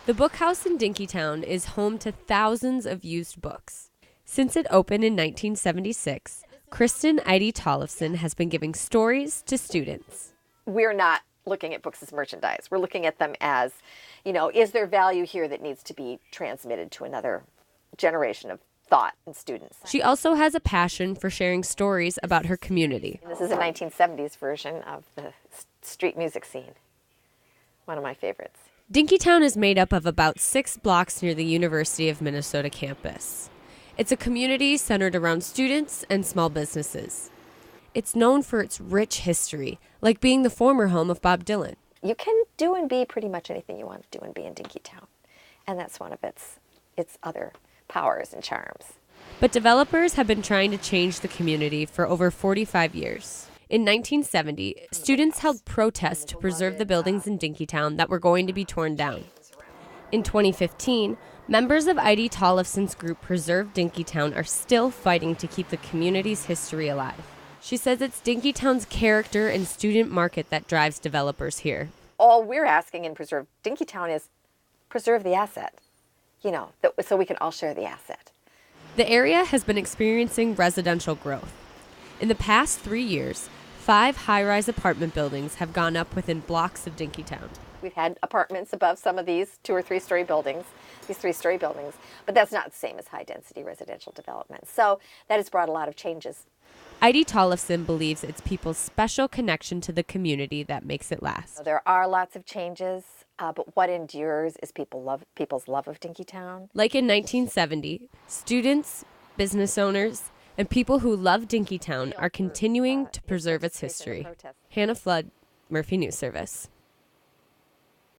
The book house in Dinkytown is home to thousands of used books. Since it opened in 1976, Kristen Eide Tollefson has been giving stories to students. We're not looking at books as merchandise. We're looking at them as, is there value here that needs to be transmitted to another generation of thought and students. She also has a passion for sharing stories about her community. And this is a 1970s version of the street music scene. One of my favorites. Dinkytown is made up of about 6 blocks near the University of Minnesota campus. It's a community centered around students and small businesses. It's known for its rich history, like being the former home of Bob Dylan. You can do and be pretty much anything you want to do and be in Dinkytown. And that's one of its other powers and charms. But developers have been trying to change the community for over 45 years. In 1970, students held protests to preserve the buildings in Dinkytown that were going to be torn down. In 2015, members of Eide Tollefson's group Preserve Dinkytown are still fighting to keep the community's history alive. She says it's Dinkytown's character and student market that drives developers here. All we're asking in Preserve Dinkytown is preserve the asset. So we can all share the asset. The area has been experiencing residential growth. In the past 3 years, 5 high-rise apartment buildings have gone up within blocks of Dinkytown. We've had apartments above some of these 2- or 3-story buildings, these 3-story buildings, but that's not the same as high-density residential development. So that has brought a lot of changes. Eide Tollefson believes it's people's special connection to the community that makes it last. There are lots of changes. But what endures is people's love of Dinkytown. Like in 1970, students, business owners, and people who love Dinkytown are continuing to preserve its history. Hannah Flood, Murphy News Service.